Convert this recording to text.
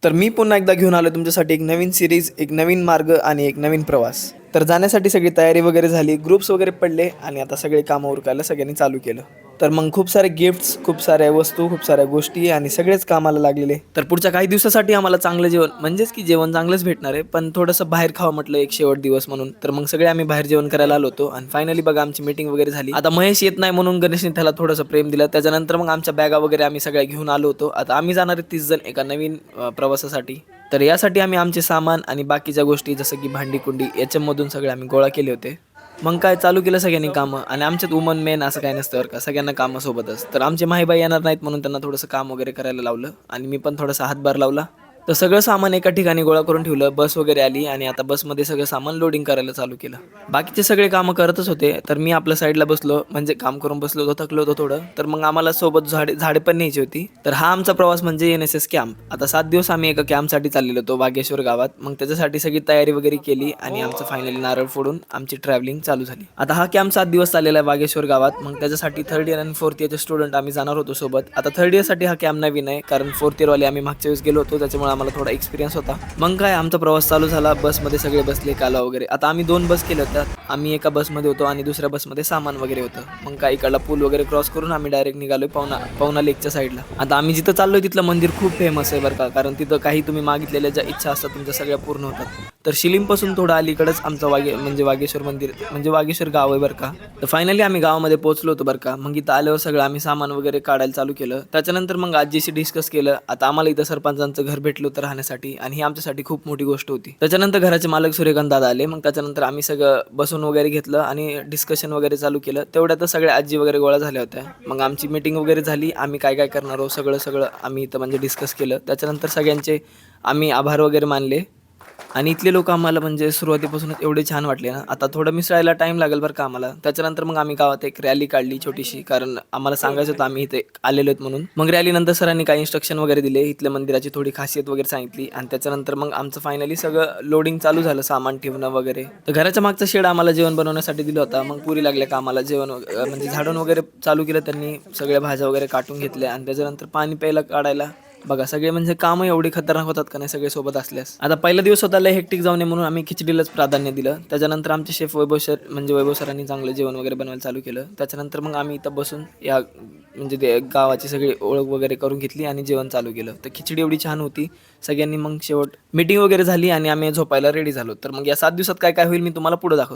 तर मी पुन्हा एकदा घेऊन आलो तुमच्यासाठी एक नवीन सिरीज, एक नवीन मार्ग आणि एक नवीन प्रवास. तर जाण्यासाठी सगळी तयारी वगैरे झाली, ग्रुप्स वगैरे पडले आणि आता सगळे कामं उरकायला सगळ्यांनी चालू केलं. तर मग खूप सारे गिफ्ट्स, खूप साऱ्या वस्तू, खूप साऱ्या गोष्टी आणि सगळेच कामाला लागलेले. तर पुढच्या काही दिवसासाठी आम्हाला चांगलं जेवण, म्हणजेच की जेवण चांगलंच भेटणार आहे, पण थोडंसं बाहेर खावं म्हटलं एक शेवट दिवस म्हणून. तर मग सगळे आम्ही बाहेर जेवण करायला आलो होतो आणि फायनली बघा आमची मीटिंग वगैरे झाली. आता महेश येत नाही म्हणून गणेशने त्याला थोडंसं प्रेम दिलं. त्याच्यानंतर मग आमच्या बॅगा वगैरे आम्ही सगळ्या घेऊन आलो होतो. आता आम्ही जाणार आहे 30 जण एका नवीन प्रवासासाठी. तर यासाठी आम्ही आमचे सामान आणि बाकीच्या गोष्टी जसं की भांडी कुंडी याच्यामधून सगळे आम्ही गोळा केले होते. मग काय चालू केलं सगळ्यांनी कामं आणि आमच्यात वुमन मेन असं काही नसतं बरं का, सगळ्यांना कामं सोबतच. तर आमचे माहीबाई येणार नाहीत म्हणून त्यांना थोडंसं काम वगैरे करायला लावलं आणि मी पण थोडासा हातभार लावला. तर सगळं सामान एका ठिकाणी गोळा करून ठेवलं. बस वगैरे आली आणि आता बसमध्ये सगळं सामान लोडिंग करायला चालू केलं. बाकीचे सगळे कामं करतच होते. तर मी आपल्या साईडला बसलो, म्हणजे काम करून बसलो होतो, थकलो होतो थोडं. तर मग आम्हाला सोबत झाडे पण न्यायची होती. तर हा आमचा प्रवास म्हणजे NSS कॅम्प. आता 7 दिवस आम्ही एका कॅम्पसाठी चाललेलो होतो वागेश्वर गावात. मग त्याच्यासाठी सगळी तयारी वगैरे केली आणि आमचं फायनली नारळ फोडून आमची ट्रॅव्हलिंग चालू झाली. आता हा कॅम्प 7 दिवस चाललेला आहे वागेश्वर गावात. मग त्याच्यासाठी 3rd इयर आणि 4th इयरचे स्टुडंट आम्ही जाणार होतो सोबत. आता 3rd इयरसाठी हा कॅम्प नवीन आहे, कारण 4th इयरवाले आम्ही मागच्या वेळेस गेलो होतो, त्याच्यामुळे आम्हाला थोडा एक्सपिरियन्स होता. मग काय आमचा प्रवास चालू झाला. बसमध्ये सगळे बसले, कालवा वगैरे. आता आम्ही 2 बस केल्या होत्या. आम्ही एका बसमध्ये होतो आणि दुसऱ्या बसमध्ये सामान वगैरे होतं. मग काय इकडला पूल वगैरे क्रॉस करून आम्ही डायरेक्ट निघालोय पवना लेकच्या साईडला. आता आम्ही जिथं चाललोय तिथलं मंदिर खूप फेमस आहे बरं का, कारण तिथं काही तुम्ही मागितलेल्या ज्या इच्छा असतात तुमच्या सगळ्या पूर्ण होतात. तर शिलीमपासून थोडं अलीकडंच आमचं म्हणजे वागेश्वर मंदिर, म्हणजे वागेश्वर गाव आहे बरं का. तर फायनली आम्ही गावामध्ये पोहोचलो होतो बरं का. मग इथं आल्यावर सगळं आम्ही सामान वगैरे काढायला चालू केलं. त्याच्यानंतर मग आजीशी डिस्कस केलं. आता आम्हाला इथं सरपंचांचं घर भेटलं होतं राहण्यासाठी आणि ही आमच्यासाठी खूप मोठी गोष्ट होती. त्याच्यानंतर घराचे मालक सूर्यकांत दादा आले. मग त्याच्यानंतर आम्ही सगळं बसून वगैरे घेतलं आणि डिस्कशन वगैरे चालू केलं. तेवढ्यातच सगळ्या आजी वगैरे गोळा झाल्या होत्या. मग आमची मीटिंग वगैरे झाली. आम्ही काय काय करणार आहोत सगळं आम्ही इथं म्हणजे डिस्कस केलं. त्याच्यानंतर सगळ्यांचे आम्ही आभार वगैरे मानले आणि इथले लोक आम्हाला म्हणजे सुरुवातीपासूनच एवढे छान वाटले ना. आता थोडं मिसळायला टाईम लागेल बरं का आम्हाला. त्याच्यानंतर मग आम्ही गावात एक रॅली काढली छोटीशी, कारण आम्हाला सांगायचं होतं आम्ही इथे आलेलो आहेत म्हणून. मग रॅलीनंतर सरांनी काही इन्स्ट्रक्शन वगैरे दिले, इथल्या मंदिराची थोडी खासियत वगैरे सांगितली आणि त्याच्यानंतर मग आमचं फायनली सगळं लोडिंग चालू झालं, सामान ठेवणं वगैरे. तर घराच्या मागचा शेड आम्हाला जेवण बनवण्यासाठी दिला होता. मग पुरी लागल्या कामाला जेवण म्हणजे झाडून वगैरे चालू केलं त्यांनी, सगळ्या भाज्या वगैरे काटून घेतल्या आणि त्याच्यानंतर पाणी प्यायला काढायला बघा सगळे म्हणजे कामं एवढी खतरनाक होतात का नाही सगळे सोबत असल्यास. आता पहिला दिवस होता लय हेक्टिक जाऊ नये म्हणून आम्ही खिचडीलाच प्राधान्य दिलं. त्याच्यानंतर आमचे शेफ वैभव सरांनी चांगलं जेवण वगैरे बनवायला चालू केलं. त्याच्यानंतर मग आम्ही इथं बसून या म्हणजे ते गावाची सगळी ओळख वगैरे करून घेतली आणि जेवण चालू केलं. तर खिचडी एवढी छान होती सगळ्यांनी. मग शेवट मीटिंग वगैरे झाली आणि आम्ही झोपायला रेडी झालो. तर मग या 7 दिवसात काय काय होईल मी तुम्हाला पुढे दाखवतो.